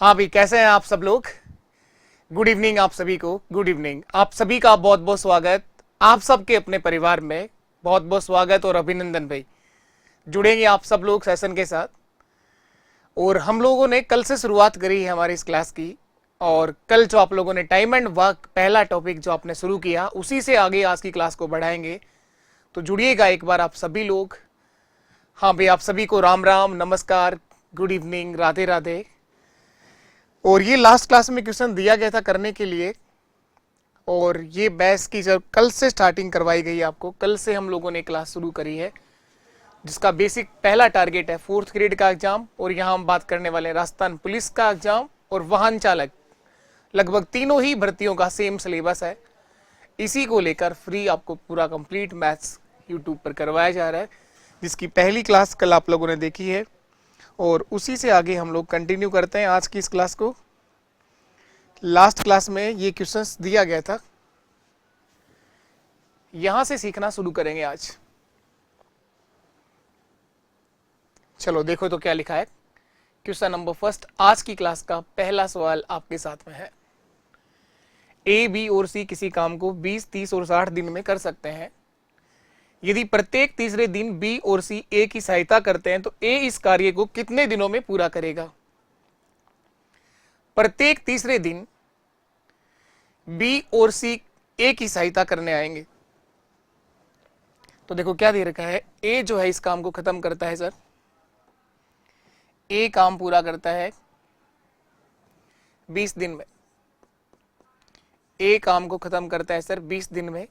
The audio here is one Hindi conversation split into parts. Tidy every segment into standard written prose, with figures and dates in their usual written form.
हाँ भाई, कैसे हैं आप सब लोग। गुड इवनिंग आप सभी को। गुड इवनिंग आप सभी का बहुत बहुत स्वागत। आप सबके अपने परिवार में बहुत बहुत स्वागत और अभिनंदन भाई। जुड़ेंगे आप सब लोग सेशन के साथ। और हम लोगों ने कल से शुरुआत करी है हमारी इस क्लास की। और कल जो आप लोगों ने टाइम एंड वर्क पहला टॉपिक जो आपने शुरू किया, उसी से आगे आज की क्लास को बढ़ाएंगे। तो जुड़िएगा एक बार आप सभी लोग। हाँ भाई, आप सभी को राम राम, नमस्कार, गुड इवनिंग, राधे राधे। और ये लास्ट क्लास में क्वेश्चन दिया गया था करने के लिए। और ये बैच की जब कल से स्टार्टिंग करवाई गई आपको, कल से हम लोगों ने क्लास शुरू करी है, जिसका बेसिक पहला टारगेट है 4th ग्रेड का एग्जाम। और यहाँ हम बात करने वाले हैं राजस्थान पुलिस का एग्जाम और वाहन चालक। लगभग तीनों ही भर्तियों का सेम सिलेबस है। इसी को लेकर फ्री आपको पूरा कंप्लीट मैथ्स यूट्यूब पर करवाया जा रहा है, जिसकी पहली क्लास कल आप लोगों ने देखी है। और उसी से आगे हम लोग कंटिन्यू करते हैं आज की इस क्लास को। लास्ट क्लास में ये क्वेश्चंस दिया गया था, यहां से सीखना शुरू करेंगे आज। चलो देखो तो क्या लिखा है। क्वेश्चन नंबर फर्स्ट, आज की क्लास का पहला सवाल आपके साथ में है। ए, बी और सी किसी काम को 20, 30 और 60 दिन में कर सकते हैं। यदि प्रत्येक तीसरे दिन बी और सी ए की सहायता करते हैं तो ए इस कार्य को कितने दिनों में पूरा करेगा। प्रत्येक तीसरे दिन बी और सी ए की सहायता करने आएंगे। तो देखो क्या दे रखा है, ए जो है इस काम को खत्म करता है सर, ए काम पूरा करता है 20 दिन में। ए काम को खत्म करता है सर 20 दिन में।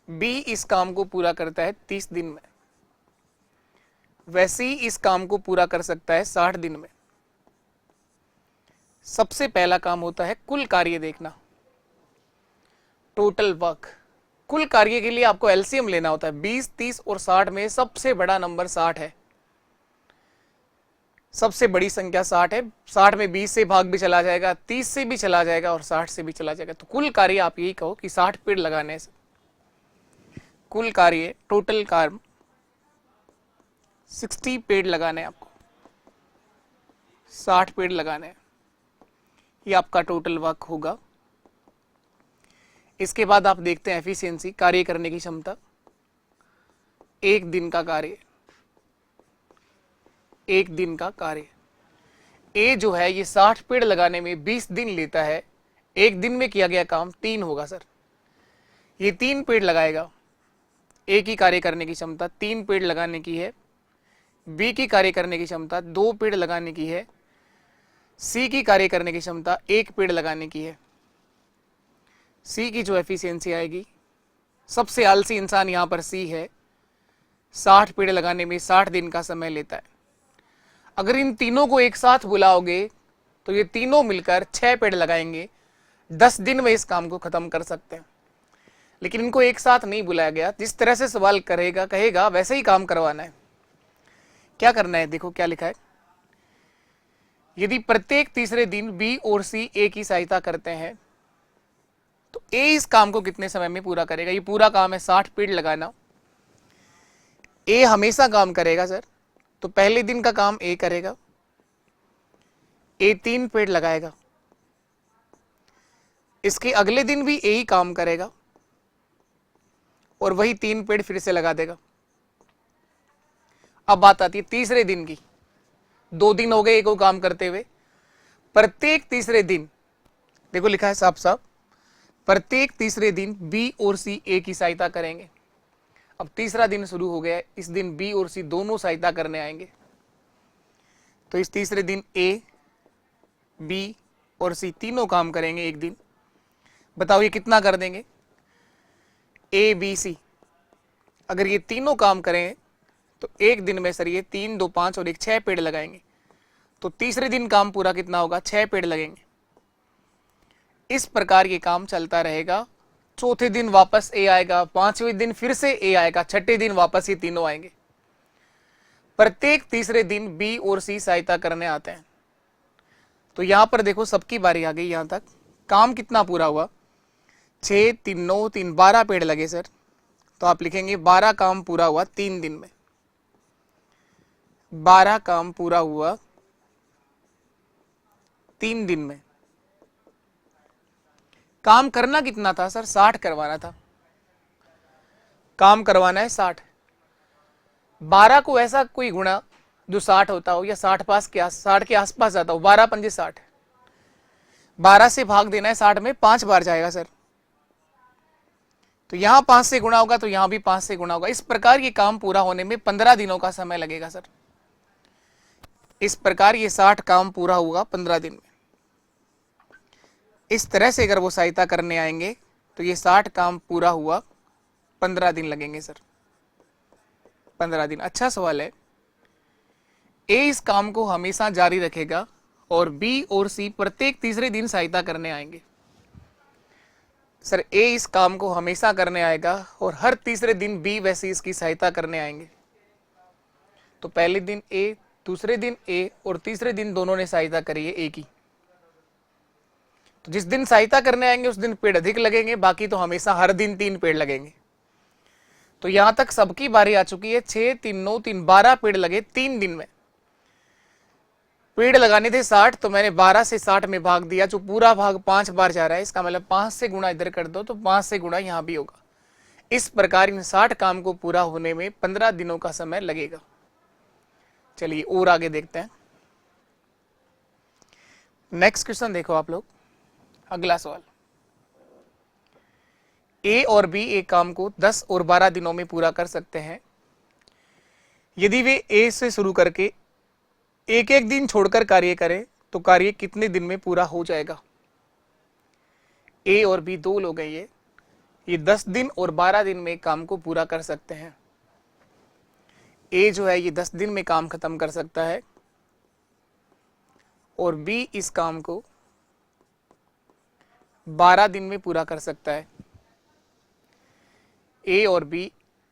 बी इस काम को पूरा करता है 30 दिन में। वैसे ही इस काम को पूरा कर सकता है 60 दिन में। सबसे पहला काम होता है कुल कार्य देखना, टोटल वर्क। कुल कार्य के लिए आपको एलसीएम लेना होता है। 20, 30 और 60 में सबसे बड़ा नंबर 60 है। सबसे बड़ी संख्या 60 है। 60 में 20 से भाग भी चला जाएगा, 30 से भी चला जाएगा और 60 से भी चला जाएगा। तो कुल कार्य आप यही कहो कि 60 पेड़ लगाने से कुल कार्य, टोटल कार्य 60 पेड़ लगाने हैं आपको। 60 पेड़ लगाने हैं, ये आपका टोटल वर्क होगा। इसके बाद आप देखते हैं एफिशिएंसी, कार्य करने की क्षमता। एक दिन का कार्य, एक दिन का कार्य। ए जो है ये 60 पेड़ लगाने में 20 दिन लेता है। एक दिन में किया गया काम 3 होगा सर। ये 3 पेड़ लगाएगा। ए की कार्य करने की क्षमता 3 पेड़ लगाने की है। बी की कार्य करने की क्षमता 2 पेड़ लगाने की है। सी की कार्य करने की क्षमता 1 पेड़ लगाने की है। सी की जो एफिशिएंसी आएगी, सबसे आलसी इंसान यहां पर सी है। 60 पेड़ लगाने में 60 दिन का समय लेता है। अगर इन तीनों को एक साथ बुलाओगे तो ये तीनों मिलकर 6 पेड़ लगाएंगे। 10 दिन में इस काम को खत्म कर सकते हैं। लेकिन इनको एक साथ नहीं बुलाया गया। जिस तरह से सवाल करेगा कहेगा वैसे ही काम करवाना है। क्या करना है, देखो क्या लिखा है। यदि प्रत्येक तीसरे दिन बी और सी ए की सहायता करते हैं तो ए इस काम को कितने समय में पूरा करेगा। ये पूरा काम है 60 पेड़ लगाना। ए हमेशा काम करेगा सर, तो पहले दिन का काम ए करेगा। ए 3 पेड़ लगाएगा। इसके अगले दिन भी ए ही काम करेगा और वही 3 पेड़ फिर से लगा देगा। अब बात आती है तीसरे दिन की। 2 दिन हो गए ए को काम करते हुए। प्रत्येक तीसरे दिन, देखो लिखा है साफ साफ, प्रत्येक तीसरे दिन बी और सी ए की सहायता करेंगे। अब तीसरा दिन शुरू हो गया है। इस दिन बी और सी दोनों सहायता करने आएंगे। तो इस तीसरे दिन ए, बी और सी तीनों काम करेंगे एक दिन। बताओ ये कितना कर देंगे। ए, बी, सी अगर ये तीनों काम करें तो एक दिन में सर ये 3, 2, 5 और 1 6 पेड़ लगाएंगे। तो तीसरे दिन काम पूरा कितना होगा, 6 पेड़ लगेंगे। इस प्रकार ये काम चलता रहेगा। चौथे दिन वापस ए आएगा, 5वें दिन फिर से ए आएगा, 6ठे दिन वापस ये तीनों आएंगे। प्रत्येक तीसरे दिन बी और सी सहायता करने आते हैं। तो यहां पर देखो सबकी बारी आ गई। यहां तक काम कितना पूरा हुआ, 6, 3, 9, 3, 12 पेड़ लगे सर। तो आप लिखेंगे 12 काम पूरा हुआ 3 दिन में। 12 काम पूरा हुआ 3 दिन में। काम करना कितना था सर? 60 करवाना था। काम करवाना है 60। 12 को ऐसा कोई गुणा जो 60 होता हो या 60 के आसपास आता हो। 12 पंजे 60। 12 से भाग देना है 60 में, 5 बार जाएगा सर। तो यहां 5 से गुणा होगा तो यहां भी 5 से गुणा होगा। इस प्रकार ये काम पूरा होने में 15 दिनों का समय लगेगा सर। इस प्रकार ये 60 काम पूरा होगा 15 दिन में। इस तरह से अगर वो सहायता करने आएंगे तो ये 60 काम पूरा हुआ 15 दिन लगेंगे सर। 15 दिन। अच्छा सवाल है। ए इस काम को हमेशा जारी रखेगा और बी और सी प्रत्येक तीसरे दिन सहायता करने आएंगे। सर ए इस काम को हमेशा करने आएगा और हर तीसरे दिन बी व सी इसकी सहायता करने आएंगे। तो पहले दिन ए, दूसरे दिन ए और तीसरे दिन दोनों ने सहायता करी है ए की। तो जिस दिन सहायता करने आएंगे उस दिन पेड़ अधिक लगेंगे, बाकी तो हमेशा हर दिन 3 पेड़ लगेंगे। तो यहां तक सबकी बारी आ चुकी है। 6 3 9 3 12 पेड़ लगे 3 दिन में। पेड़ लगाने थे 60, तो मैंने 12 से 60 में भाग दिया, जो पूरा भाग 5 बार जा रहा है। इसका मतलब 5 से गुणा इधर कर दो तो 5 से गुणा यहां भी होगा। इस प्रकार इन 60 काम को पूरा होने में 15 दिनों का समय लगेगा। चलिए और आगे देखते हैं। नेक्स्ट क्वेश्चन देखो आप लोग। अगला सवाल। ए और बी एक काम को 10 और 12 दिनों में पूरा कर सकते हैं। यदि वे ए से शुरू करके एक एक दिन छोड़कर कार्य करें तो कार्य कितने दिन में पूरा हो जाएगा? ए और बी 2 लोग हैं। ये 10 दिन और 12 दिन में काम को पूरा कर सकते हैं। ए जो है ये 10 दिन में काम खत्म कर सकता है और बी इस काम को 12 दिन में पूरा कर सकता है। ए और बी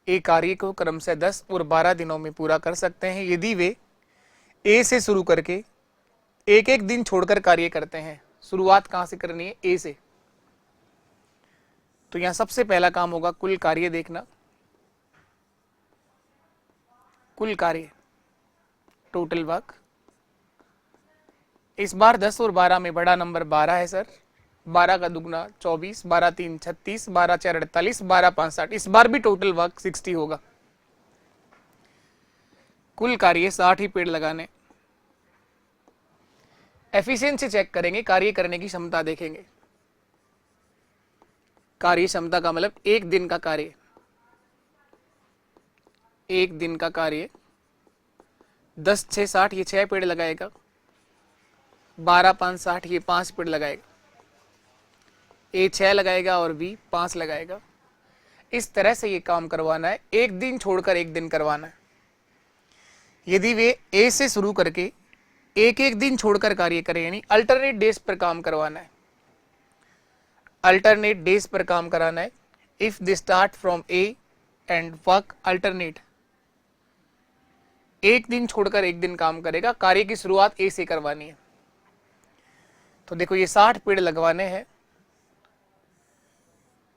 एक कार्य को क्रमशः 10 और 12 दिनों में पूरा कर सकते हैं यदि वे ए से शुरू करके एक एक दिन छोड़कर कार्य करते हैं। शुरुआत कहां से करनी है? ए से। तो यहां सबसे पहला काम होगा कुल कार्य देखना। कुल कार्य, टोटल वर्क। इस बार 10 और 12 में बड़ा नंबर 12 है सर। 12 का दुगना 24, 12 3 36, 12 4 48, 12 5 60। इस बार भी टोटल वर्क 60 होगा। कुल कार्य 60 ही पेड़ लगाने। एफिशिएंसी चेक करेंगे, कार्य करने की क्षमता देखेंगे। कार्य क्षमता का मतलब एक दिन का कार्य। एक दिन का कार्य 10 6 60, ये 6 पेड़ लगाएगा। 12 5 60, ये 5 पेड़ लगाएगा। ए 6 लगाएगा और बी 5 लगाएगा। इस तरह से ये काम करवाना है। एक दिन छोड़कर एक दिन करवाना है। यदि वे ए से शुरू करके एक एक दिन छोड़कर कार्य करें, यानी अल्टरनेट डेज पर काम करवाना है। अल्टरनेट डेज पर काम कराना है। If they start from A and work alternate, एक दिन छोड़कर एक दिन काम करेगा। कार्य की शुरुआत ए से करवानी है। तो देखो ये 60 पेड़ लगवाने हैं,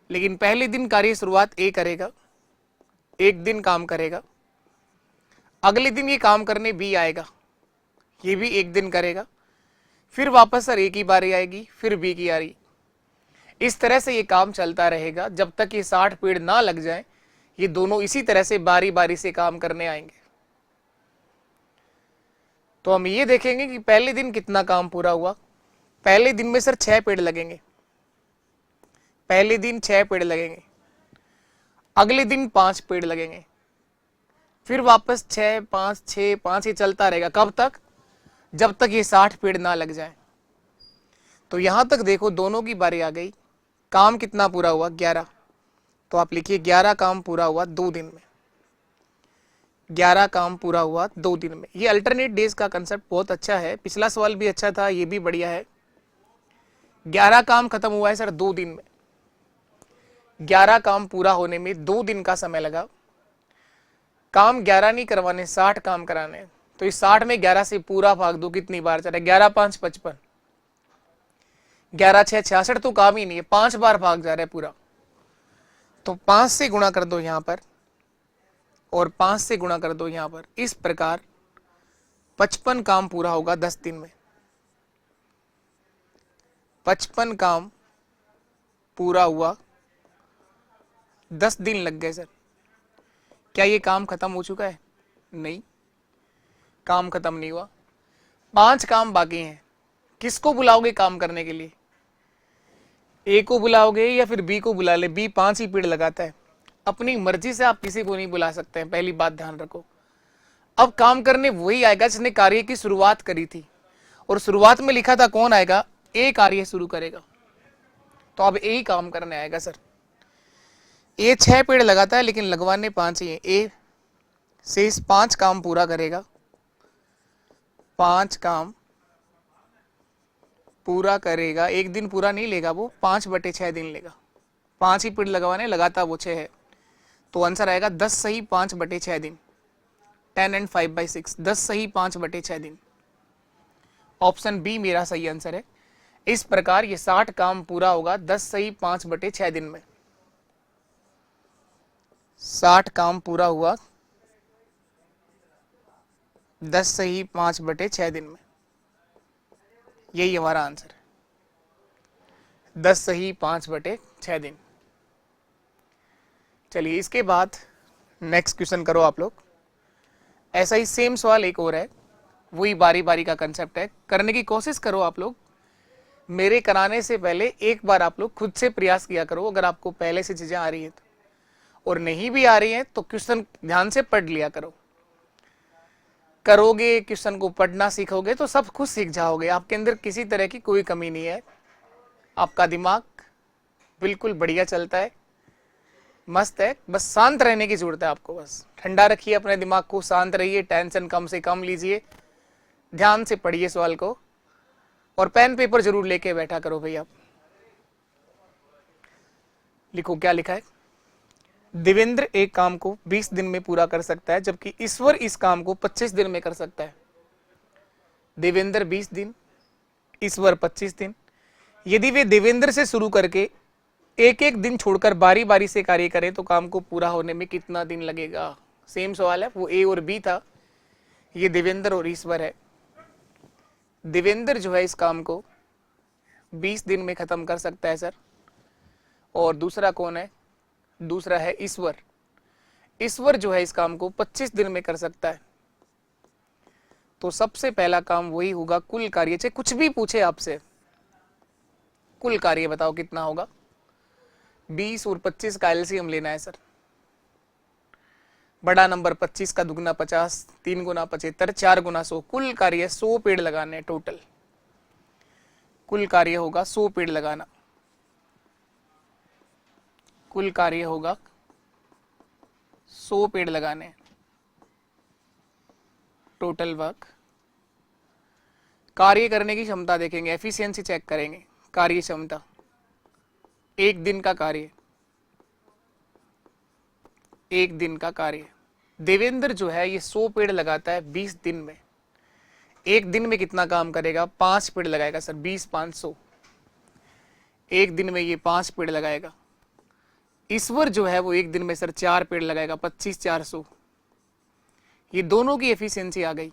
लेकिन पहले दिन कार्य शुरुआत ए करेगा, एक दिन काम करेगा। अगले दिन ये काम करने बी आएगा, ये भी एक दिन करेगा। फिर वापस सर ए की बारी आएगी, फिर बी की बारी। इस तरह से ये काम चलता रहेगा जब तक ये 60 पेड़ ना लग जाए। ये दोनों इसी तरह से बारी बारी से काम करने आएंगे। तो हम ये देखेंगे कि पहले दिन कितना काम पूरा हुआ। पहले दिन में सर 6 पेड़ लगेंगे। पहले दिन 6 पेड़ लगेंगे। अगले दिन 5 पेड़ लगेंगे। फिर वापस 6 5 6 5, ये चलता रहेगा। कब तक? जब तक ये 60 पेड़ ना लग जाए। तो यहां तक देखो दोनों की बारी आ गई। काम कितना पूरा हुआ? 11। तो आप लिखिए 11 काम पूरा हुआ 2 दिन में। 11 काम पूरा हुआ 2 दिन में। ये अल्टरनेट डेज का कंसेप्ट बहुत अच्छा है। पिछला सवाल भी अच्छा था, ये भी बढ़िया है। 11 काम खत्म हुआ है सर 2 दिन में। 11 काम पूरा होने में 2 दिन का समय लगा। काम 11 नहीं करवाने, 60 काम कराने। तो इस 60 में 11 से पूरा भाग दो, कितनी बार चला? 11 5 55, 11 6 66, तो काम ही नहीं है, 5 बार भाग जा रहा है पूरा। तो 5 से गुणा कर दो यहां पर और 5 से गुणा कर दो यहां पर। इस प्रकार 55 काम पूरा होगा 10 दिन में। 55 काम पूरा हुआ, 10 दिन लग गए सर। क्या ये काम खत्म हो चुका है? नहीं, काम खत्म नहीं हुआ, 5 काम बाकी हैं। किसको बुलाओगे काम करने के लिए? ए को बुलाओगे या फिर बी को बुला ले? बी 5 ही पेड़ लगाता है, अपनी मर्जी से आप किसी को नहीं बुला सकते हैं, पहली बात ध्यान रखो। अब काम करने वही आएगा जिसने कार्य की शुरुआत करी थी, और शुरुआत में लिखा था कौन आएगा? ए कार्य शुरू करेगा, तो अब ए ही काम करने आएगा सर। ए 6 पेड़ लगाता है लेकिन लगवाने 5 ही है। ए से इस 5 काम पूरा करेगा, 5 काम पूरा करेगा। एक दिन पूरा नहीं लेगा वो, 5/6 दिन लेगा। 5 ही पेड़ लगवाने, लगाता वो 6 है, तो आंसर आएगा 10 सही 5/6 दिन। 10 and 5/6, 10 सही 5/6 दिन। ऑप्शन बी मेरा सही आंसर है। इस प्रकार ये 60 काम पूरा होगा 10 सही 5/6 दिन में। 60 काम पूरा हुआ 10 सही 5/6 दिन में, यही हमारा आंसर है, 10 सही 5/6 दिन। चलिए इसके बाद नेक्स्ट क्वेश्चन करो आप लोग। ऐसा ही सेम सवाल एक और है, वही बारी बारी का कंसेप्ट है, करने की कोशिश करो आप लोग। मेरे कराने से पहले एक बार आप लोग खुद से प्रयास किया करो, अगर आपको पहले से चीजें आ रही हैं तो, और नहीं भी आ रही हैं तो क्वेश्चन ध्यान से पढ़ लिया करो। करोगे, क्वेश्चन को पढ़ना सीखोगे तो सब कुछ सीख जाओगे। आपके अंदर किसी तरह की कोई कमी नहीं है, आपका दिमाग बिल्कुल बढ़िया चलता है, मस्त है। बस शांत रहने की जरूरत है आपको, बस ठंडा रखिए अपने दिमाग को, शांत रहिए, टेंशन कम से कम लीजिए, ध्यान से पढ़िए सवाल को, और पेन पेपर जरूर लेके बैठा करो भाई। आप लिखो क्या लिखा है। देवेंद्र एक काम को 20 दिन में पूरा कर सकता है, जबकि ईश्वर इस काम को 25 दिन में कर सकता है। देवेंद्र 20 दिन, ईश्वर 25 दिन। यदि वे देवेंद्र से शुरू करके एक एक दिन छोड़कर बारी बारी से कार्य करें तो काम को पूरा होने में कितना दिन लगेगा? सेम सवाल है, वो ए और बी था, ये देवेंद्र और ईश्वर है। देवेंद्र जो है इस काम को 20 दिन में खत्म कर सकता है सर, और दूसरा कौन है? दूसरा है ईश्वर। ईश्वर जो है इस काम को 25 दिन में कर सकता है। तो सबसे पहला काम वही होगा, कुल कार्य, चाहे कुछ भी पूछे आपसे, कुल कार्य बताओ कितना होगा। 20 और 25 का एलसीएम लेना है सर। बड़ा नंबर 25 का दुगना 50, 3 गुना 75, 4 गुना 100, कुल कार्य 100 पेड़ लगाने टोटल। कुल कार्य होगा 100 पेड़ लगाना, कुल कार्य होगा 100 पेड़ लगाने, टोटल वर्क। कार्य करने की क्षमता देखेंगे, एफिशिएंसी चेक करेंगे, कार्य क्षमता, एक दिन का कार्य, एक दिन का कार्य। देवेंद्र जो है ये 100 पेड़ लगाता है 20 दिन में। एक दिन में कितना काम करेगा? 5 पेड़ लगाएगा सर, 20 500, एक दिन में ये 5 पेड़ लगाएगा। ईश्वर जो है वो एक दिन में सर 4 पेड़ लगाएगा, 25 400। ये दोनों की एफिशिएंसी आ गई।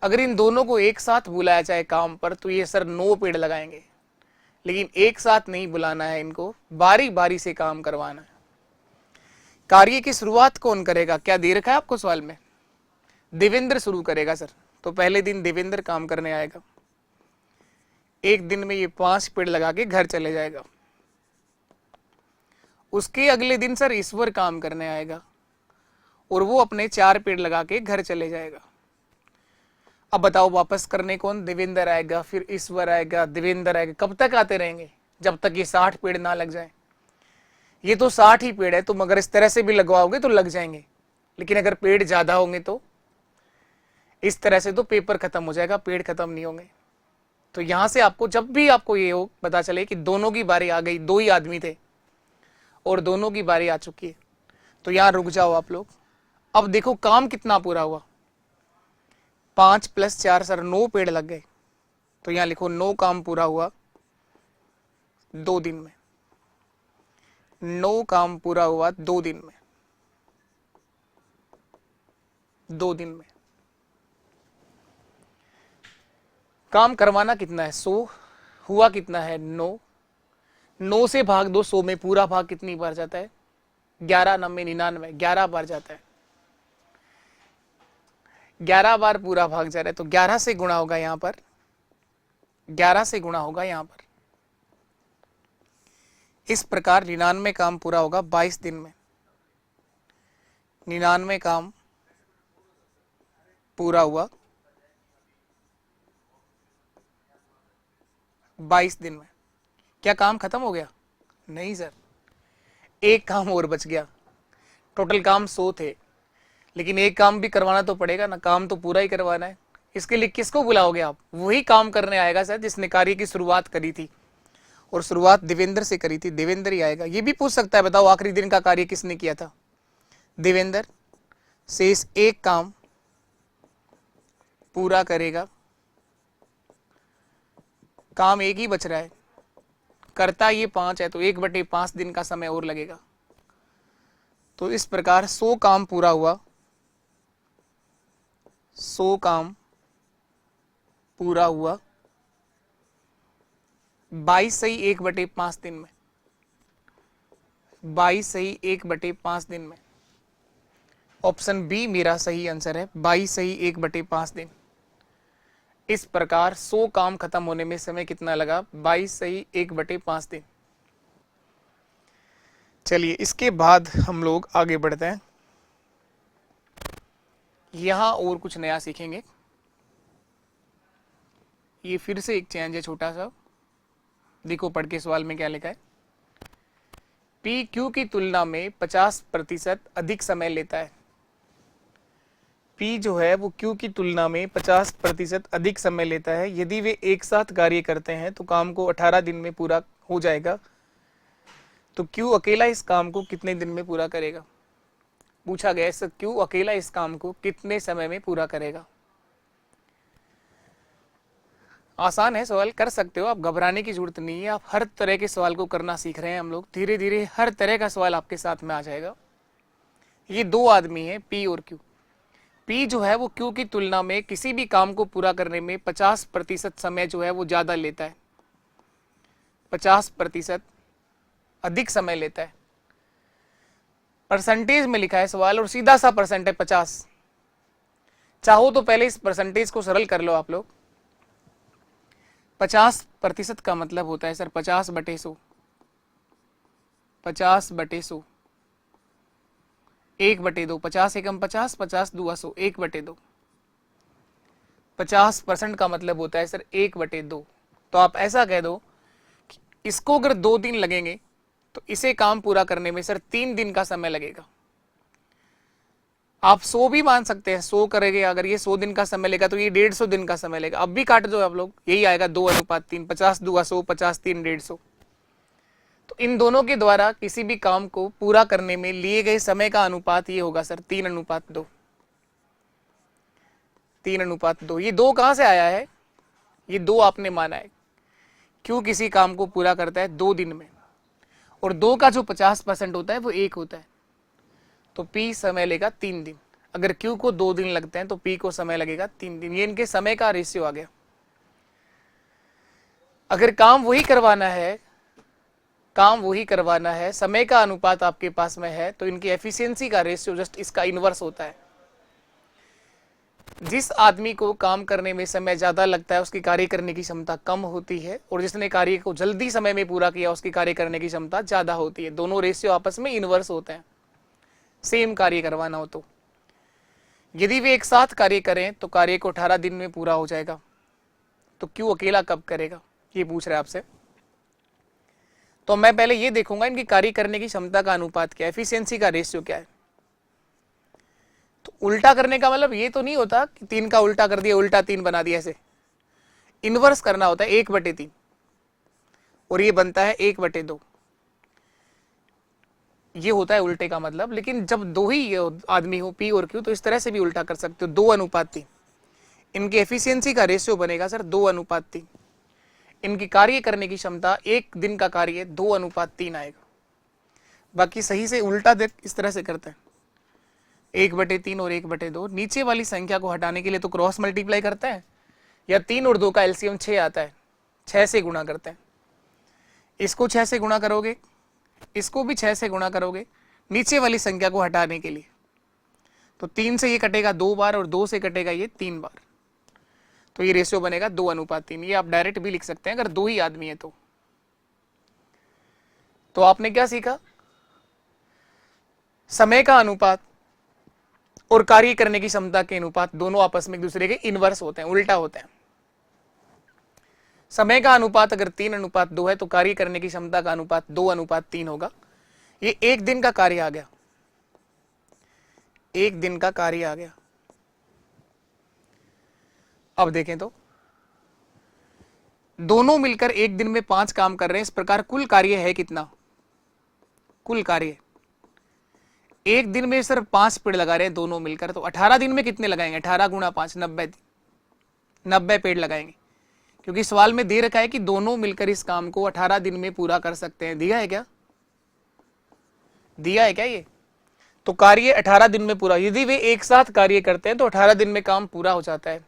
अगर इन दोनों को एक साथ बुलाया जाए काम पर तो ये सर 9 पेड़ लगाएंगे, लेकिन एक साथ नहीं बुलाना है इनको, बारी बारी से काम करवाना है। कार्य की शुरुआत कौन करेगा? क्या दे रखा है आपको सवाल में? देवेंद्र शुरू करेगा सर, तो पहले दिन देवेंद्र काम करने आएगा, एक दिन में ये 5 पेड़ लगा के घर चले जाएगा। उसके अगले दिन सर ईश्वर काम करने आएगा, और वो अपने 4 पेड़ लगा के घर चले जाएगा। अब बताओ वापस करने कौन? देवेंद्र आएगा, फिर ईश्वर आएगा, देवेंद्र आएगा। कब तक आते रहेंगे? जब तक ये 60 पेड़ ना लग जाए। ये तो 60 ही पेड़ है, तुम अगर इस तरह से भी लगवाओगे तो लग जाएंगे, लेकिन अगर पेड़ ज्यादा होंगे तो इस तरह से तो पेपर खत्म हो जाएगा, पेड़ खत्म नहीं होंगे। तो यहां से आपको जब भी आपको ये हो पता चले कि दोनों की बारी आ गई, 2 ही आदमी थे और दोनों की बारी आ चुकी है, तो यहां रुक जाओ आप लोग। अब देखो काम कितना पूरा हुआ, 5 + 4 सर 9 पेड़ लग गए, तो यहां लिखो 9 काम पूरा हुआ 2 दिन में। 9 काम पूरा हुआ 2 दिन में, 2 दिन में। काम करवाना कितना है? 100, हुआ कितना है 9, 9 से भाग दो 100 में, पूरा भाग कितनी बार जाता है 11 9 99, 11 बार जाता है, 11 बार पूरा भाग जा रहा है, तो 11 से गुणा होगा यहां पर, 11 से गुणा होगा यहां पर। इस प्रकार 99 काम पूरा होगा 22 दिन में, 99 काम पूरा हुआ 22 दिन में। क्या काम खत्म हो गया? नहीं सर, एक काम और बच गया। टोटल काम 100 थे, लेकिन एक काम भी करवाना तो पड़ेगा ना, काम तो पूरा ही करवाना है। इसके लिए किसको बुलाओगे आप? वही काम करने आएगा सर जिसने कार्य की शुरुआत करी थी, और शुरुआत देवेंद्र से करी थी, देवेंद्र ही आएगा। ये भी पूछ सकता है, बताओ आखिरी दिन का कार्य किसने किया था? देवेंद्र। शेष एक काम पूरा करेगा, काम एक ही बच रहा है, करता ये 5 है, तो 1/5 दिन का समय और लगेगा। तो इस प्रकार 100 काम पूरा हुआ, 100 काम पूरा हुआ 22 सही 1/5 दिन में, 22 सही 1/5 दिन में। ऑप्शन बी मेरा सही आंसर है, 22 सही 1/5 दिन। इस प्रकार 100 काम खत्म होने में समय कितना लगा? 22 सही 1/5 दिन। चलिए इसके बाद हम लोग आगे बढ़ते हैं, यहां और कुछ नया सीखेंगे। ये फिर से एक चेंज है छोटा सा, देखो पढ़ के सवाल में क्या लिखा है। पी क्यू की तुलना में 50% अधिक समय लेता है। पी जो है वो क्यू की तुलना में 50% अधिक समय लेता है। यदि वे एक साथ कार्य करते हैं तो काम को 18 दिन में पूरा हो जाएगा। तो क्यू अकेला इस काम को कितने दिन में पूरा करेगा? पूछा गया है, क्यू अकेला इस काम को कितने समय में पूरा करेगा? आसान है सवाल, कर सकते हो आप, घबराने की जरूरत नहीं है। आप हर तरह के सवाल को करना सीख रहे हैं हम लोग, धीरे धीरे हर तरह का सवाल आपके साथ में आ जाएगा। ये 2 आदमी हैं, पी और क्यू। पी जो है वो क्यू की तुलना में किसी भी काम को पूरा करने में 50% समय जो है वो ज्यादा लेता है, 50% अधिक समय लेता है। परसेंटेज में लिखा है सवाल, और सीधा सा परसेंट है 50। चाहो तो पहले इस परसेंटेज को सरल कर लो आप लोग। 50% का मतलब होता है सर 50/100, 50/100, 1/2, 50 एकम 50, 50 दूआ 100, 1/2। 50% का मतलब होता है सर 1/2। तो आप ऐसा कह दो कि इसको अगर 2 दिन लगेंगे तो इसे काम पूरा करने में सर 3 दिन का समय लगेगा। आप 100 भी मान सकते हैं, 100 करेंगे अगर ये 100 दिन का समय लेगा तो ये 150 दिन का समय लेगा। अब भी काट दो आप लोग, यही आएगा 2:3, 50 दूआ 100, 50 3 150। तो इन दोनों के द्वारा किसी भी काम को पूरा करने में लिए गए समय का अनुपात ये होगा सर 3:2, 3:2। ये 2 कहां से आया है? ये 2 आपने माना है। क्यों किसी काम को पूरा करता है 2 दिन में, और 2 का जो 50% होता है वो 1 होता है, तो P समय लेगा 3 दिन। अगर Q को 2 दिन लगते हैं तो P को समय लगेगा 3 दिन। ये इनके समय का रेशियो आ गया। अगर काम वही करवाना है, समय का अनुपात आपके पास में है, तो इनकी एफिशिएंसी का रेशियो जस्ट इसका इनवर्स होता है। जिस आदमी को काम करने में समय ज्यादा लगता है उसकी कार्य करने की क्षमता कम होती है, और जिसने कार्य को जल्दी समय में पूरा किया उसकी कार्य करने की क्षमता ज्यादा होती है। दोनों रेशियो आपस में इनवर्स होते हैं, सेम कार्य करवाना हो तो। यदि वे एक साथ कार्य करें तो कार्य को 18 दिन में पूरा हो जाएगा। तो क्यों अकेला कब करेगा, ये पूछ रहे हैं आपसे। तो मैं पहले ये देखूंगा इनकी कार्य करने की क्षमता का अनुपात क्या है, एफिशिएंसी का रेशियो क्या है। तो उल्टा करने का मतलब ये तो नहीं होता कि 3 का उल्टा कर दिया, उल्टा 3 बना दिया, ऐसे इनवर्स करना होता है 1/3, और ये बनता है 1/2। ये होता है उल्टे का मतलब। लेकिन जब 2 ही आदमी हो, P और Q, तो इस तरह से भी उल्टा कर सकते हो, 2:3। इनकी एफिशिएंसी का रेशियो बनेगा सर 2:3। इनकी कार्य करने की क्षमता, एक दिन का कार्य 2:3 आएगा। बाकी सही से उल्टा देख इस तरह से करते हैं, 1/3 और 1/2। नीचे वाली संख्या को हटाने के लिए तो क्रॉस मल्टीप्लाई करते हैं, या 3 और 2 का एलसीएम 6 आता है, 6 से गुणा करते हैं। इसको 6 से गुणा करोगे, इसको भी 6 से गुणा करोगे नीचे वाली संख्या को हटाने के लिए, तो 3 से ये कटेगा 2 बार और 2 से कटेगा ये 3 बार, तो ये रेशियो बनेगा 2:3। ये आप डायरेक्ट भी लिख सकते हैं अगर 2 ही आदमी है तो आपने क्या सीखा? समय का अनुपात और कार्य करने की क्षमता के अनुपात दोनों आपस में एक दूसरे के इनवर्स होते हैं, उल्टा होते हैं। समय का अनुपात अगर 3:2 है तो कार्य करने की क्षमता का अनुपात 2:3 होगा। ये एक दिन का कार्य आ गया, एक दिन का कार्य आ गया। अब देखें तो दोनों मिलकर एक दिन में 5 काम कर रहे हैं, इस प्रकार कुल कार्य है कितना? कुल कार्य एक दिन में सिर्फ 5 पेड़ लगा रहे हैं दोनों मिलकर, तो 18 दिन में कितने लगाएंगे? 18 गुणा 5 90 पेड़ लगाएंगे, क्योंकि सवाल में दे रखा है कि दोनों मिलकर इस काम को 18 दिन में पूरा कर सकते हैं। दिया है क्या? दिया है क्या ये? तो कार्य 18 दिन में पूरा, यदि वे एक साथ कार्य करते हैं तो 18 दिन में काम पूरा हो जाता है।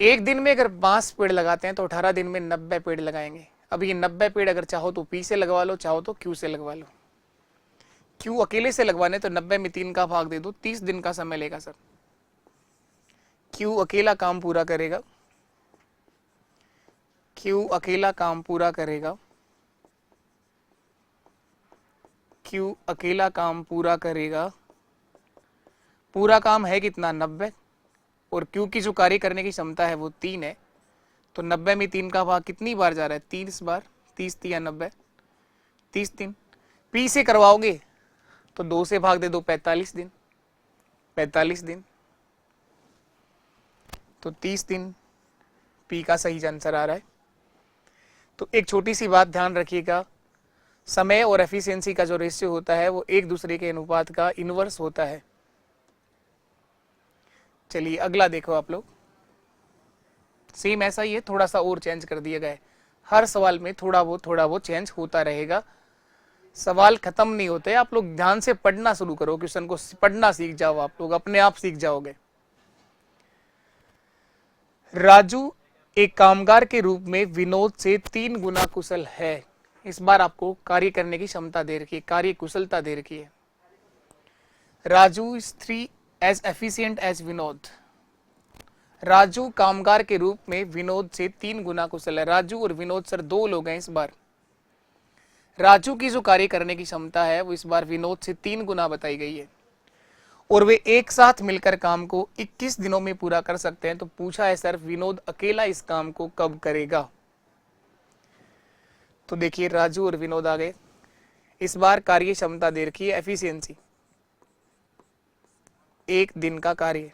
एक दिन में अगर 5 पेड़ लगाते हैं तो 18 दिन में 90 पेड़ लगाएंगे। अब ये 90 पेड़ अगर चाहो तो पी से लगवा लो, चाहो तो क्यू से लगवा लो। क्यू अकेले से लगवाने तो 90 में 3 का भाग दे दो, 30 दिन का समय लेगा सर। क्यू अकेला काम पूरा करेगा, क्यू अकेला काम पूरा करेगा, क्यू अकेला काम पूरा करेगा। पूरा काम है कितना? 90, और क्यू की जो कार्य करने की क्षमता है वो 3 है, तो 90 में 3 का भाग कितनी बार जा रहा है? 30 बार। 30 या 90, 30 दिन। पी से करवाओगे तो 2 से भाग दे दो, 45 दिन। 45 दिन तो 30 दिन पी का सही आंसर आ रहा है। तो एक छोटी सी बात ध्यान रखिएगा, समय और एफिशिएंसी का जो रेशियो होता है वो एक दूसरे के अनुपात का इनवर्स होता है। चलिए अगला देखो आप लोग, सेम ऐसा ही है, थोड़ा सा और चेंज कर दिया गया है। हर सवाल में थोड़ा बहुत चेंज होता रहेगा, सवाल खत्म नहीं होते। आप लोग ध्यान से पढ़ना शुरू करो, क्वेश्चन को पढ़ना सीख जाओ, आप लोग अपने आप सीख जाओगे। राजू एक कामगार के रूप में विनोद से 3 गुना कुशल है। इस बार आपको कार्य करने की क्षमता दे रखी है, कार्य कुशलता दे रखी है। Raju is 3 as efficient as Vinod. Raju कामगार के रूप में विनोद से 3 गुना कुशल है। राजू और विनोद सर 2 लोग हैं। इस बार राजू की जो कार्य करने की क्षमता है वो इस बार विनोद से 3 गुना बताई गई है, और वे एक साथ मिलकर काम को 21 दिनों में पूरा कर सकते हैं। तो पूछा है सर विनोद अकेला इस काम को कब करेगा? तो देखिए राजू और विनोद आ गए। इस बार कार्य क्षमता दे रखी है एफिशिएंसी, 1 दिन का कार्य।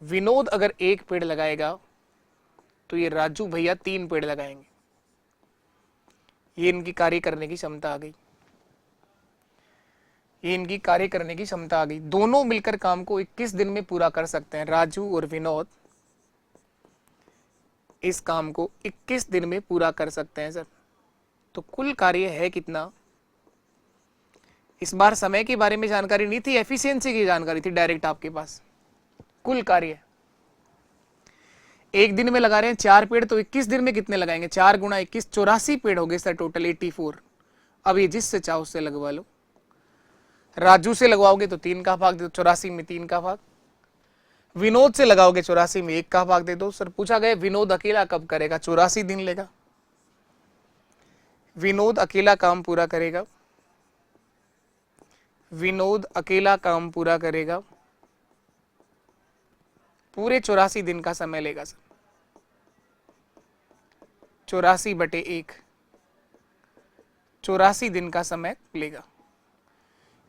विनोद अगर 1 पेड़ लगाएगा तो ये राजू भैया 3 पेड़ लगाएंगे। ये इनकी कार्य करने की क्षमता आ गई, ये इनकी कार्य करने की क्षमता आ गई। दोनों मिलकर काम को 21 दिन में पूरा कर सकते हैं। राजू और विनोद इस काम को 21 दिन में पूरा कर सकते हैं सर। तो कुल कार्य है कितना? इस बार समय के बारे में जानकारी नहीं थी, एफिशिएंसी की जानकारी थी डायरेक्ट आपके पास। कुल कार्य 1 दिन में लगा रहे हैं 4 पेड़, तो 21 दिन में कितने लगाएंगे? 4 गुणा 21 84 पेड़ हो गए सर टोटल 84। अब ये जिससे चाहो उससे लगवा लो। राजू से लगवाओगे तो 3 का भाग दे दो, 84 में 3 का भाग। विनोद से लगाओगे 84 में 1 का भाग दे दो। सर पूछा गया विनोद अकेला कब करेगा? 84 दिन लेगा। विनोद अकेला काम पूरा करेगा, विनोद अकेला काम पूरा करेगा, पूरे 84 दिन का समय लेगा सर। 84/1 84 दिन का समय लेगा।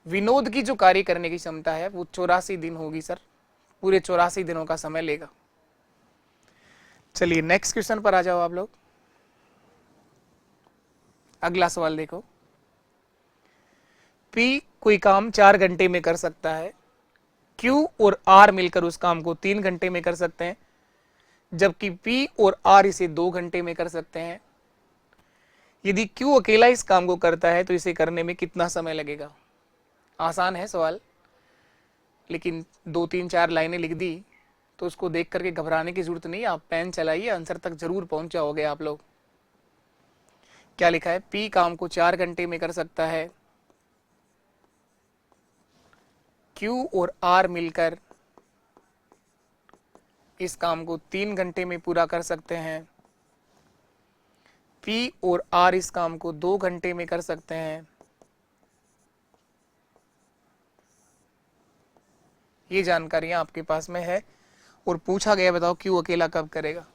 विनोद की जो कार्य करने की क्षमता है वो 84 दिन होगी सर, पूरे 84 दिनों का समय लेगा। चलिए नेक्स्ट क्वेश्चन पर आ जाओ आप लोग। अगला सवाल देखो, P कोई काम 4 घंटे में कर सकता है, Q और R मिलकर उस काम को 3 घंटे में कर सकते हैं, जबकि P और R इसे 2 घंटे में कर सकते हैं। यदि Q अकेला इस काम को करता है तो इसे करने में कितना समय लगेगा? आसान है सवाल, लेकिन 2-3-4 लाइनें लिख दी तो उसको देख करके घबराने की जरूरत नहीं, आप पेन चलाइए, आंसर तक जरूर पहुंच जाओगे आप लोग। क्या लिखा है, पी काम को 4 घंटे में कर सकता है, क्यू और आर मिलकर इस काम को 3 घंटे में पूरा कर सकते हैं, पी और आर इस काम को 2 घंटे में कर सकते हैं। ये जानकारियां आपके पास में है। और पूछा गया बताओ क्यू अकेला कब करेगा।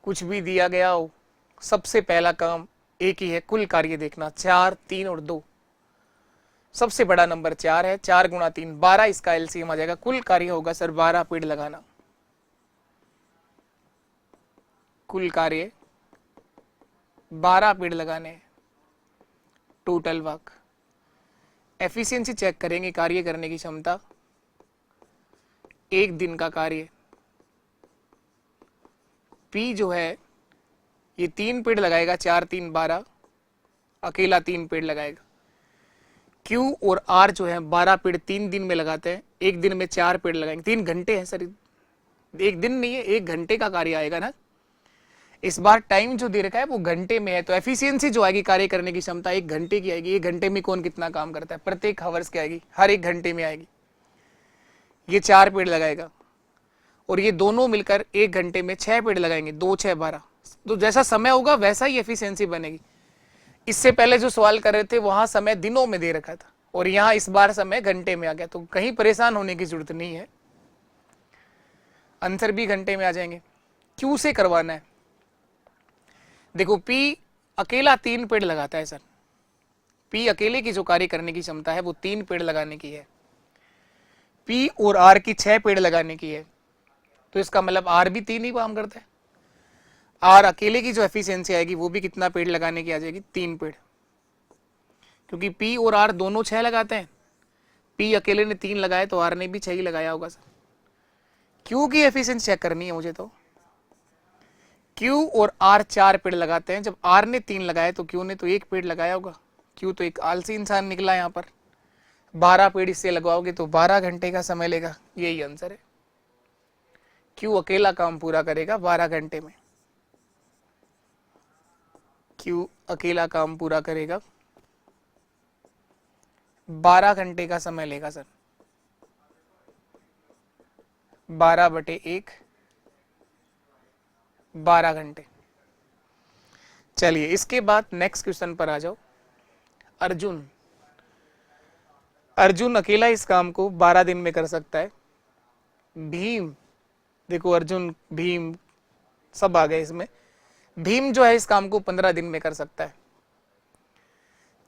कुछ भी दिया गया हो, सबसे पहला काम एक ही है, कुल कार्य देखना, 4, 3 और 2। सबसे बड़ा नंबर 4 है, 4 गुणा 3 12, इसका एलसीएम आ जाएगा। कुल कार्य होगा सर 12 पेड़ लगाना, कुल कार्य 12 पेड़ लगाने, टोटल वर्क। एफिशिएंसी चेक करेंगे, कार्य करने की क्षमता, एक दिन का कार्य। पी जो है ये 3 पेड़ लगाएगा, 4, 3, 12, अकेला 3 पेड़ लगाएगा। क्यू और आर जो है 12 पेड़ 3 दिन में लगाते हैं, एक दिन में 4 पेड़ लगाएंगे। 3 घंटे हैं सर, एक दिन नहीं है, 1 घंटे का कार्य आएगा ना। इस बार टाइम जो दे रखा है वो घंटे में है, तो एफिशिएंसी जो आएगी, कार्य करने की क्षमता 1 घंटे की आएगी। 1 घंटे में कौन कितना काम करता है, प्रत्येक हावर्स की आएगी, हर 1 घंटे में आएगी। ये 4 पेड़ लगाएगा और ये दोनों मिलकर 1 घंटे में 6 पेड़ लगाएंगे, 2, 6, 12। तो जैसा समय होगा वैसा ही एफिशिएंसी बनेगी। इससे पहले जो सवाल कर रहे थे वहां समय दिनों में दे रखा था और यहाँ इस बार समय घंटे में आ गया, तो कहीं परेशान होने की जरूरत नहीं है, आंसर भी घंटे में आ जाएंगे। क्यू से करवाना है, देखो पी अकेला 3 पेड़ लगाता है सर, पी अकेले की जो कार्य करने की क्षमता है वो 3 पेड़ लगाने की है, पी और आर की 6 पेड़ लगाने की है, तो इसका मतलब आर भी 3 ही काम करता है। आर अकेले की जो एफिशिएंसी आएगी वो भी कितना पेड़ लगाने की आ जाएगी, 3 पेड़, क्योंकि पी और आर दोनों 6 लगाते हैं। पी अकेले ने 3 लगाए तो आर ने भी 6 ही लगाया होगा सर। क्यू की एफिशिएंसी चेक करनी है मुझे, तो क्यू और आर 4 पेड़ लगाते हैं, जब आर ने 3 लगाए तो क्यू ने तो 1 पेड़ लगाया होगा। क्यू तो एक आलसी इंसान निकला यहाँ पर, 12 पेड़ इससे लगवाओगे तो 12 घंटे का समय लेगा, यही आंसर है। क्यू अकेला काम पूरा करेगा 12 घंटे में, क्यू अकेला काम पूरा करेगा, 12 घंटे का समय लेगा सर, 12/1, 12 घंटे। चलिए इसके बाद नेक्स्ट क्वेश्चन पर आ जाओ। अर्जुन अकेला इस काम को 12 दिन में कर सकता है। भीम, देखो अर्जुन भीम सब आ गए इसमें, भीम जो है इस काम को 15 दिन में कर सकता है।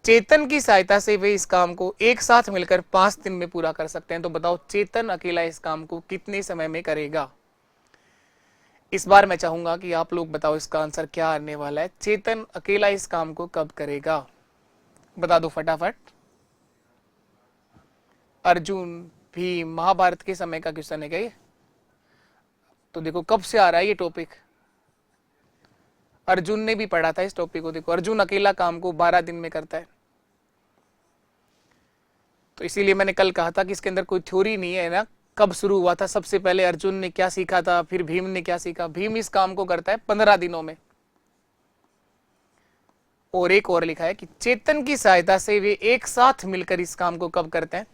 चेतन की सहायता से वे इस काम को एक साथ मिलकर 5 दिन में पूरा कर सकते हैं। तो बताओ चेतन अकेला इस काम को कितने समय में करेगा। इस बार मैं चाहूंगा कि आप लोग बताओ इसका आंसर क्या आने वाला है। चेतन अकेला इस काम को कब करेगा, बता दो फटाफट। अर्जुन भीम, महाभारत के समय का क्वेश्चन है क्या ये? तो देखो कब से आ रहा है ये टॉपिक, अर्जुन ने भी पढ़ा था इस टॉपिक को। देखो अर्जुन अकेला काम को 12 दिन में करता है, तो इसीलिए मैंने कल कहा था कि इसके अंदर कोई थ्योरी नहीं है ना, कब शुरू हुआ था, सबसे पहले अर्जुन ने क्या सीखा था, फिर भीम ने क्या सीखा। भीम इस काम को करता है 15 दिनों में। और एक और लिखा है कि चेतन की सहायता से वे एक साथ मिलकर इस काम को कब करते हैं,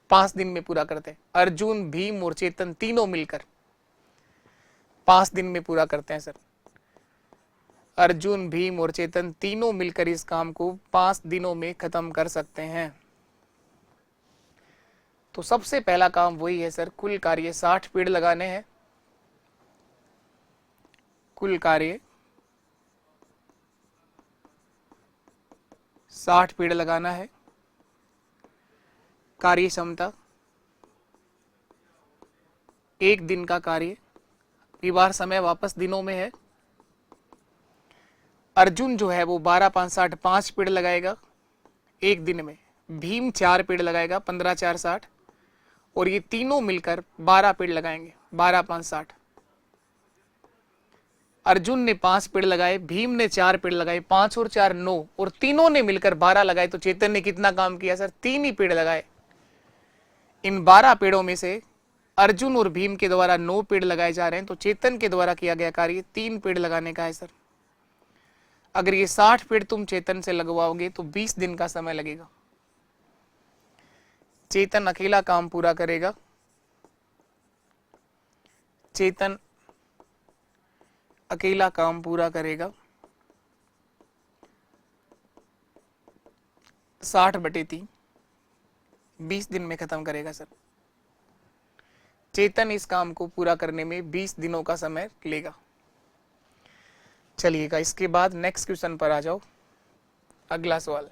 5 दिन में पूरा करते हैं। अर्जुन भीम और चेतन तीनों मिलकर 5 दिन में पूरा करते हैं सर। अर्जुन भीम और चेतन तीनों मिलकर इस काम को 5 दिनों में खत्म कर सकते हैं। तो सबसे पहला काम वही है सर, कुल कार्य 60 पेड़ लगाने हैं, कुल कार्य 60 पेड़ लगाना है। कार्य क्षमता 1 दिन का कार्य, ये बार समय वापस दिनों में है। अर्जुन जो है वो 12, 5, 60 5 पेड़ लगाएगा 1 दिन में। भीम 4 पेड़ लगाएगा 15, 4, 60, और ये तीनों मिलकर 12 पेड़ लगाएंगे 12, 5, 60। अर्जुन ने 5 पेड़ लगाए, भीम ने 4 पेड़ लगाए, 5 और 4 9, और तीनों ने मिलकर 12 लगाए। तो चेतन ने कितना काम किया सर, 3 ही पेड़ लगाए। इन 12 पेड़ों में से अर्जुन और भीम के द्वारा 9 पेड़ लगाए जा रहे हैं, तो चेतन के द्वारा किया गया कार्य 3 पेड़ लगाने का है सर। अगर ये 60 पेड़ तुम चेतन से लगवाओगे तो 20 दिन का समय लगेगा। चेतन अकेला काम पूरा करेगा, चेतन अकेला काम पूरा करेगा 60/3, 20 दिन में खत्म करेगा सर। चेतन इस काम को पूरा करने में 20 दिनों का समय लेगा। चलिएगा, इसके बाद नेक्स्ट क्वेश्चन पर आ जाओ। अगला सवाल,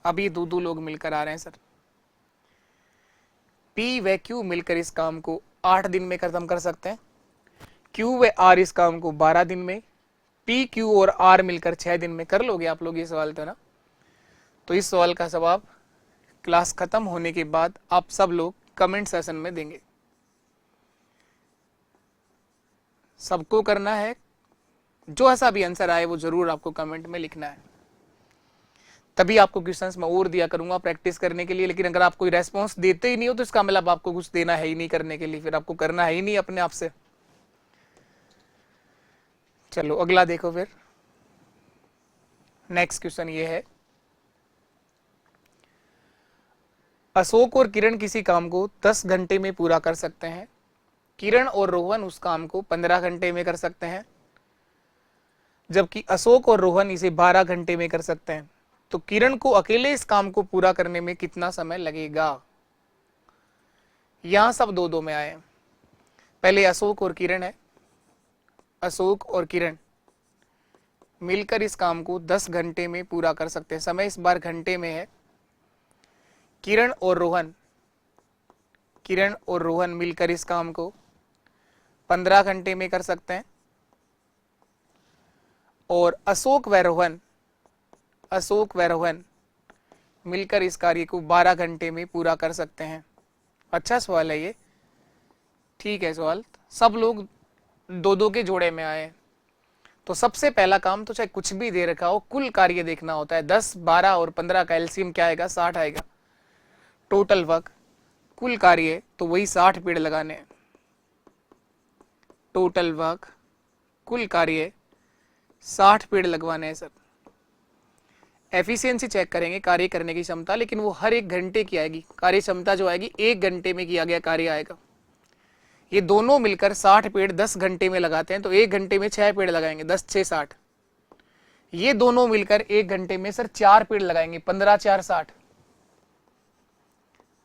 अभी दो लोग मिलकर आ रहे हैं सर। पी व क्यू मिलकर इस काम को 8 दिन में खत्म कर सकते हैं। क्यू व आर इस काम को 12 दिन में। पी क्यू और आर मिलकर 6 दिन में। कर लोगे आप लोग ये सवाल तो ना? तो इस सवाल का जवाब क्लास खत्म होने के बाद आप सब लोग कमेंट सेशन में देंगे। सबको करना है, जो ऐसा भी आंसर आए वो जरूर आपको कमेंट में लिखना है, तभी आपको क्वेश्चंस मैं और दिया करूंगा प्रैक्टिस करने के लिए। लेकिन अगर आप कोई रेस्पॉन्स देते ही नहीं हो तो इसका मतलब आपको कुछ देना है ही नहीं करने के लिए, फिर आपको करना है ही नहीं अपने आप से। चलो अगला देखो फिर। नेक्स्ट क्वेश्चन ये है, अशोक और किरण किसी काम को 10 घंटे में पूरा कर सकते हैं। किरण और रोहन उस काम को 15 घंटे में कर सकते हैं, जबकि अशोक और रोहन इसे 12 घंटे में कर सकते हैं। तो किरण को अकेले इस काम को पूरा करने में कितना समय लगेगा? यहां सब दो में आए। पहले अशोक और किरण है, अशोक और किरण मिलकर इस काम को 10 घंटे में पूरा कर सकते हैं। समय इस बार घंटे में है। किरण और रोहन मिलकर इस काम को 15 घंटे में कर सकते हैं, और अशोक व रोहन मिलकर इस कार्य को 12 घंटे में पूरा कर सकते हैं। अच्छा सवाल है ये, ठीक है सवाल। सब लोग दो के जोड़े में आए। तो सबसे पहला काम तो चाहे कुछ भी दे रखा हो, कुल कार्य देखना होता है। 10, 12 और 15 का एलसीएम क्या आएगा? 60 आएगा। टोटल वर्क, कुल कार्य तो वही 60 पेड़ लगाने हैं। टोटल वर्क, कुल कार्य 60 पेड़ लगवाने हैं सर। एफिशिएंसी चेक करेंगे, कार्य करने की क्षमता, लेकिन वो हर 1 घंटे की आएगी। कार्य क्षमता जो आएगी 1 घंटे में किया गया कार्य आएगा। ये दोनों मिलकर 60 पेड़ 10 घंटे में लगाते हैं, तो 1 घंटे में 6 पेड़ लगाएंगे, 10 6 60। ये दोनों मिलकर 1 घंटे में सर 4 पेड़ लगाएंगे, 15 4 60,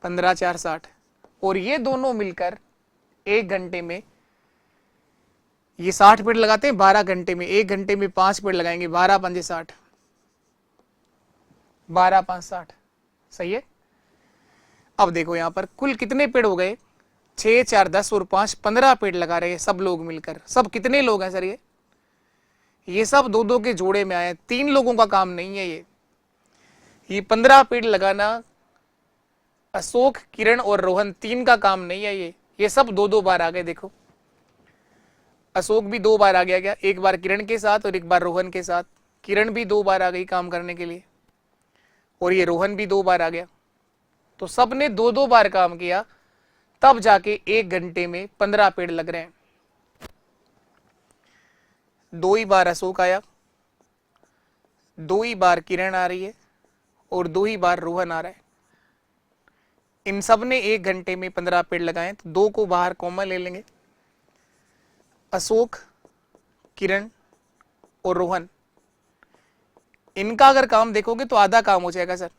15 4 60। और ये दोनों मिलकर 1 घंटे में, ये 60 पेड़ लगाते हैं 12 घंटे में, 1 घंटे में 5 पेड़ लगाएंगे, 12 5 60, 12 5 60। सही है। अब देखो यहां पर कुल कितने पेड़ हो गए? 6 4 10 और 5 15 पेड़ लगा रहे हैं सब लोग मिलकर। सब कितने लोग हैं सर? ये सब दो के जोड़े में आए। 3 लोगों का काम नहीं है ये 15 पेड़ लगाना अशोक, किरण और रोहन 3 का काम नहीं है ये सब 2 बार आ गए। देखो अशोक भी 2 बार आ गया, एक बार किरण के साथ और एक बार रोहन के साथ। किरण भी 2 बार आ गई काम करने के लिए, और ये रोहन भी 2 बार आ गया। तो सबने 2 बार काम किया, तब जाके 1 घंटे में 15 पेड़ लग रहे हैं। 2 ही बार अशोक आया, 2 ही बार किरण आ रही है, और 2 ही बार रोहन आ रहा है। इन सब ने 1 घंटे में 15 पेड़ लगाए। तो 2 को बाहर कॉमन ले लेंगे। अशोक, किरण और रोहन, इनका अगर काम देखोगे तो आधा काम हो जाएगा सर।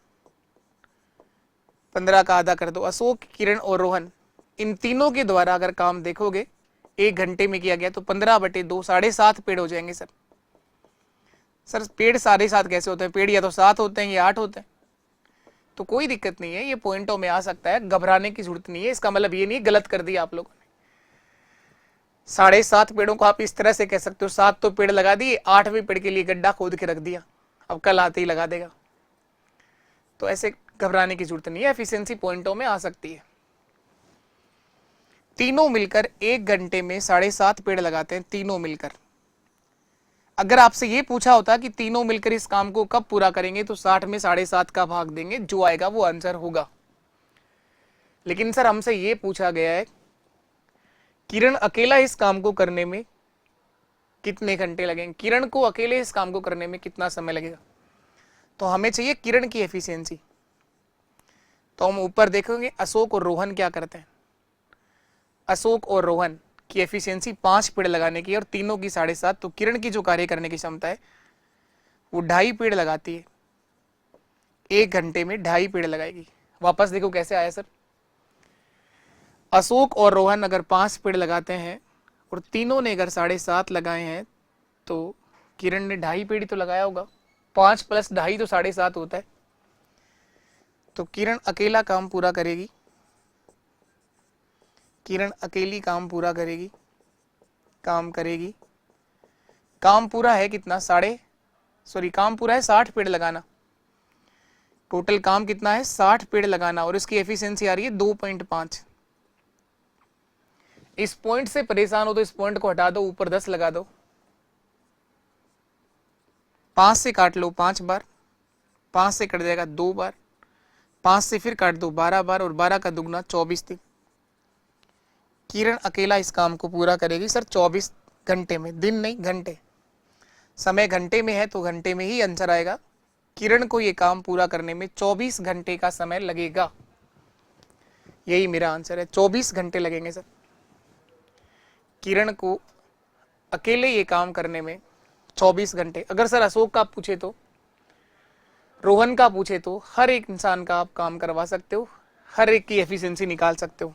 15 का आधा कर दो। अशोक, किरण और रोहन, इन तीनों के द्वारा अगर काम देखोगे 1 घंटे में किया गया तो 15/2 7.5 पेड़ हो जाएंगे सर। सर पेड़ 7.5 कैसे होते हैं? पेड़ या तो 7 होते हैं या 8 होते हैं। तो कोई दिक्कत नहीं है, ये पॉइंटों में आ सकता है, घबराने की जरूरत नहीं है। इसका मतलब ये नहीं गलत कर दिया आप लोगों ने। 7.5 पेड़ों को आप इस तरह से कह सकते हो, 7 तो पेड़ लगा दिए, 8वें पेड़ के लिए गड्ढा खोद के रख दिया, अब कल आते ही लगा देगा। तो ऐसे घबराने की जरूरत नहीं है, एफिशिएंसी पॉइंटों में आ सकती है। तीनों मिलकर 1 घंटे में 7.5 पेड़ लगाते हैं, तीनों मिलकर। अगर आपसे ये पूछा होता कि तीनों मिलकर इस काम को कब पूरा करेंगे, तो 60 में 7.5 का भाग देंगे, जो आएगा वो आंसर होगा। लेकिन सर हमसे ये पूछा गया है किरण अकेला इस काम को करने में कितने घंटे लगेंगे, किरण को अकेले इस काम को करने में कितना समय लगेगा। तो हमें चाहिए किरण की एफिशिएंसी। तो हम ऊपर देखेंगे अशोक और रोहन क्या करते हैं। अशोक और रोहन की एफिशिएंसी 5 पेड़ लगाने की और तीनों की 7.5। तो किरण की जो कार्य करने की क्षमता है वो 2.5 पेड़ लगाती है, 1 घंटे में 2.5 पेड़ लगाएगी। वापस देखो कैसे आया सर। अशोक और रोहन अगर 5 पेड़ लगाते हैं और तीनों ने अगर 7.5 लगाए हैं तो किरण ने 2.5 पेड़ तो लगाया होगा। 5 + 2.5 तो 7.5 होता है। तो किरण अकेला काम पूरा करेगी, किरण अकेली काम पूरा करेगी, काम पूरा है कितना, काम पूरा है 60 पेड़ लगाना। टोटल काम कितना है 60 पेड़ लगाना और इसकी एफिशिएंसी आ रही है 2.5। इस पॉइंट से परेशान हो तो इस पॉइंट को हटा दो, ऊपर 10 लगा दो, 5 से काट लो 5 बार, 5 से कट जाएगा 2 बार, 5 से फिर काट दो 12 बार और 12 का दुगना 24 दिन। किरण अकेला इस काम को पूरा करेगी सर 24 घंटे में, दिन नहीं घंटे। समय घंटे में है तो घंटे में ही आंसर आएगा। किरण को ये काम पूरा करने में 24 घंटे का समय लगेगा, यही मेरा आंसर है। 24 घंटे लगेंगे सर किरण को अकेले ये काम करने में 24 घंटे। अगर सर अशोक का पूछे तो, रोहन का पूछे तो हर एक इंसान का आप काम करवा सकते हो, हर एक की एफिशिएंसी निकाल सकते हो।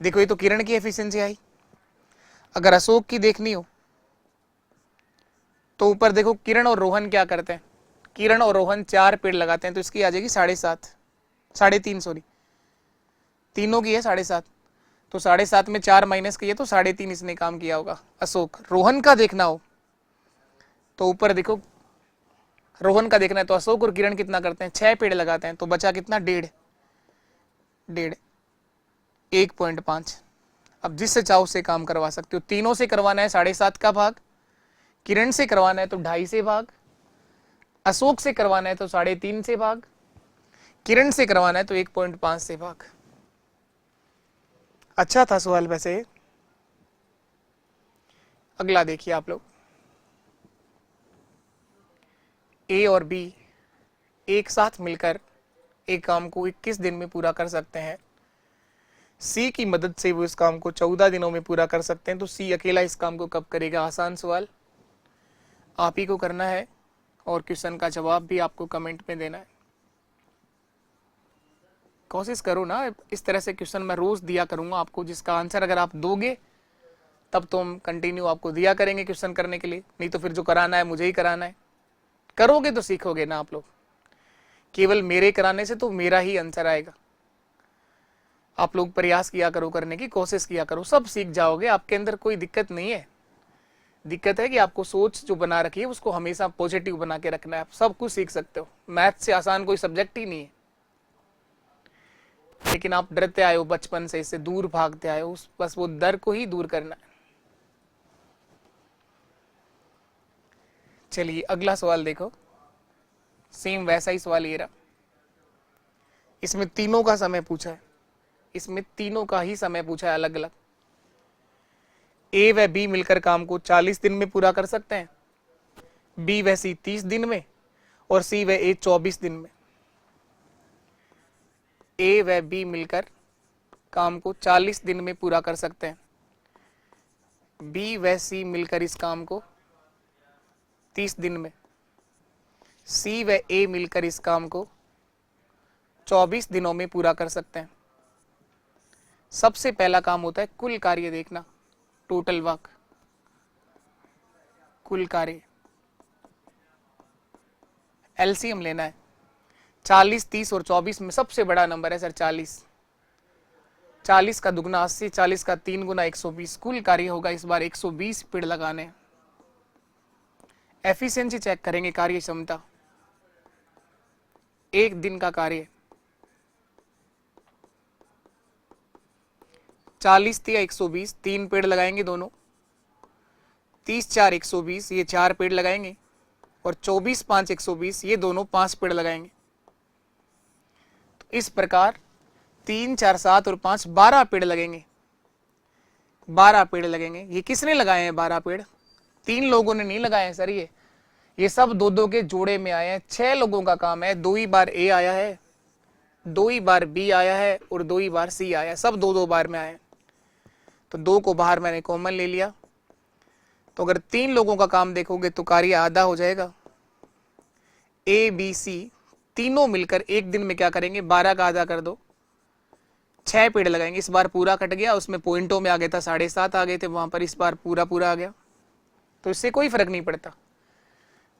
देखो ये तो किरण की एफिशिएंसी आई। अगर अशोक की देखनी हो तो ऊपर देखो किरण और रोहन क्या करते हैं। किरण और रोहन 4 पेड़ लगाते हैं तो इसकी आ जाएगी 3.5 सॉरी, तीनों की है 7.5। तो 7.5 में 4 माइनस किए तो 3.5 इसने काम किया होगा अशोक। रोहन का देखना हो तो ऊपर देखो, रोहन का देखना है तो अशोक और किरण कितना करते हैं, 6 पेड़ लगाते हैं तो बचा कितना, 1.5, 1.5। अब जिससे चाहो से काम करवा सकते हो। तीनों से करवाना है 7.5 का भाग, किरण से करवाना है तो 2.5 से भाग, अशोक से करवाना है तो 3.5 से भाग, किरण से करवाना है तो 1.5 से भाग। अच्छा था सवाल वैसे। अगला देखिए आप लोग, ए और बी एक साथ मिलकर एक काम को 21 दिन में पूरा कर सकते हैं। सी की मदद से वो इस काम को 14 दिनों में पूरा कर सकते हैं। तो सी अकेला इस काम को कब करेगा। आसान सवाल आप ही को करना है और क्वेश्चन का जवाब भी आपको कमेंट में देना है। कोशिश करो ना, इस तरह से क्वेश्चन मैं रोज दिया करूंगा आपको, जिसका आंसर अगर आप दोगे तब तो हम कंटिन्यू आपको दिया करेंगे क्वेश्चन करने के लिए, नहीं तो फिर जो कराना है मुझे ही कराना है। करोगे तो सीखोगे ना आप लोग, केवल मेरे कराने से तो मेरा ही आंसर आएगा। आप लोग प्रयास किया करो, करने की कोशिश किया करो, सब सीख जाओगे। आपके अंदर कोई दिक्कत नहीं है। दिक्कत है कि आपको सोच जो बना रखी है उसको हमेशा पॉजिटिव बना के रखना है। आप सब कुछ सीख सकते हो, मैथ से आसान कोई सब्जेक्ट ही नहीं है। लेकिन आप डरते आए हो बचपन से, इससे दूर भागते आए हो, बस वो डर को ही दूर करना है। चलिए अगला सवाल देखो, सेम वैसा ही सवाल ये रहा। इसमें तीनों का समय पूछा है, इसमें तीनों का ही समय पूछा है अलग अलग। ए व बी मिलकर काम को 40 दिन में पूरा कर सकते हैं, बी व सी 30 दिन में और सी व ए 24 दिन में। ए व बी मिलकर काम को 40 दिन में पूरा कर सकते हैं, बी व सी मिलकर इस काम को 30 दिन में, सी व ए मिलकर इस काम को 24 दिनों में पूरा कर सकते हैं। सबसे पहला काम होता है कुल कार्य देखना, टोटल वर्क, कुल कार्य। एलसीएम लेना है। 40, 30 और 24 में सबसे बड़ा नंबर है सर 40। 40 का दुगना 80, 40 का 3 गुना 120। कुल कार्य होगा इस बार 120 पेड़ लगाने। एफिशिएंसी चेक करेंगे, कार्य क्षमता, एक दिन का कार्य 40 या 120, 3 पेड़ लगाएंगे दोनों, 30 4 120, ये 4 पेड़ लगाएंगे और 24 5 120, ये दोनों 5 पेड़ लगाएंगे। तो इस प्रकार 3 4 7 और 5, 12 पेड़ लगेंगे। 12 पेड़ लगेंगे। ये किसने लगाए हैं 12 पेड़? 3 लोगों ने नहीं लगाए हैं सर। ये सब दो दो के जोड़े में आए हैं। 6 लोगों का काम है। 2 ही बार ए आया है, 2 ही बार बी आया है और 2 ही बार सी आया है। सब 2 2 बार में आए हैं। तो 2 को बाहर मैंने कॉमन ले लिया। तो अगर 3 लोगों का काम देखोगे तो कार्य आधा हो जाएगा। ए बी सी तीनों मिलकर एक दिन में क्या करेंगे? 12 का आधा कर दो, 6 पेड़ लगाएंगे। इस बार पूरा कट गया, उसमें पॉइंटों में आ गया था, 7.5 आ गए थे वहां पर। इस बार पूरा पूरा आ गया, तो इससे कोई फर्क नहीं पड़ता।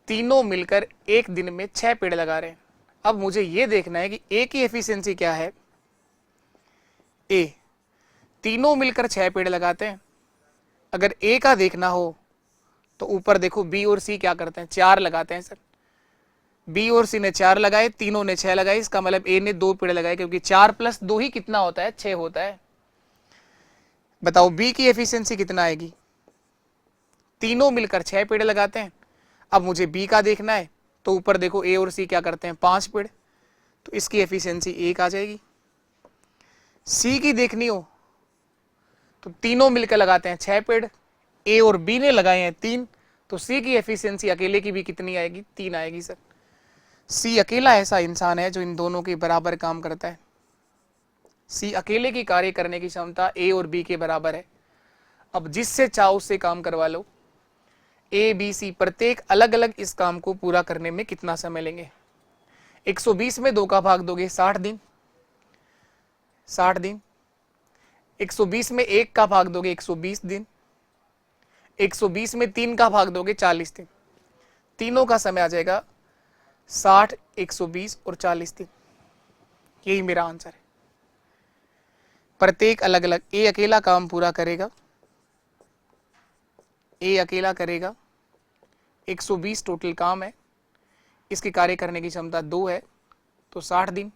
तीनों मिलकर एक दिन में 6 पेड़ लगा रहे हैं। अब मुझे यह देखना है कि ए की एफिशिएंसी क्या है। ए, तीनों मिलकर 6 पेड़ लगाते हैं। अगर ए का देखना हो तो ऊपर देखो बी और सी क्या करते हैं, 4 लगाते हैं सर। बी और सी ने 4 लगाए, तीनों ने 6 लगाए। इसका मतलब ए ने 2 पेड़ लगाए, क्योंकि 4 + 2 ही कितना होता है? 6 होता है। बताओ बी की एफिशिएंसी कितना आएगी? तीनों मिलकर 6 पेड़ लगाते हैं। अब मुझे बी का देखना है, तो ऊपर देखो ए और सी क्या करते हैं? 5 पेड़। तो इसकी एफिशिएंसी 1 आ जाएगी। सी की देखनी हो तो तीनों मिलकर लगाते हैं 6 पेड़, ए और बी ने लगाए हैं 3, तो सी की एफिशिएंसी अकेले की भी कितनी आएगी? 3 आएगी सर। सी अकेला ऐसा इंसान है जो इन दोनों के बराबर काम करता है। सी अकेले की कार्य करने की क्षमता ए और बी के बराबर है। अब जिससे चाहो उससे काम करवा लो। ए बी सी प्रत्येक अलग अलग इस काम को पूरा करने में कितना समय लेंगे? 120 में 2 का भाग दोगे 60 दिन, 60 दिन। 120 में 1 का भाग दोगे 120 दिन। 120 में 3 का भाग दोगे 40 दिन। तीनों का समय आ जाएगा 60, 120 और 40 दिन। यही मेरा आंसर है। प्रत्येक अलग अलग। ए अकेला काम पूरा करेगा, ए अकेला करेगा। 120 टोटल काम है। इसकी कार्य करने की क्षमता 2 है, तो 60 दिन।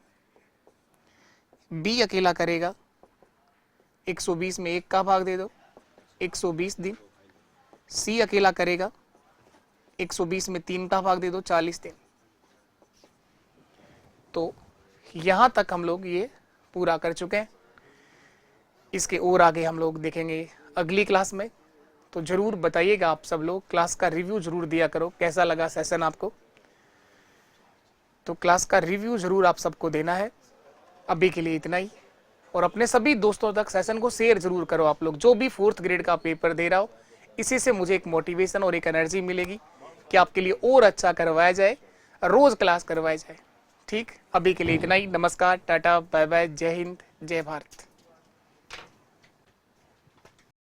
बी अकेला करेगा, 120 में 1 का भाग दे दो, 120 दिन। सी अकेला करेगा, 120 में 3 का भाग दे दो, 40 दिन। तो यहां तक हम लोग ये पूरा कर चुके हैं। इसके और आगे हम लोग देखेंगे अगली क्लास में। तो जरूर बताइएगा आप सब लोग, क्लास का रिव्यू जरूर दिया करो, कैसा लगा सेशन आपको। तो क्लास का रिव्यू जरूर आप सबको देना है। अभी के लिए इतना ही, और अपने सभी दोस्तों तक सेशन को शेयर जरूर करो। आप लोग जो भी 4th ग्रेड का पेपर दे रहा हो, इसी से मुझे एक मोटिवेशन और एक एनर्जी मिलेगी कि आपके लिए और अच्छा करवाया जाए, रोज क्लास करवाया जाए। ठीक, अभी के लिए इतना ही। नमस्कार, टाटा, बाय बाय, जय हिंद, जय भारत।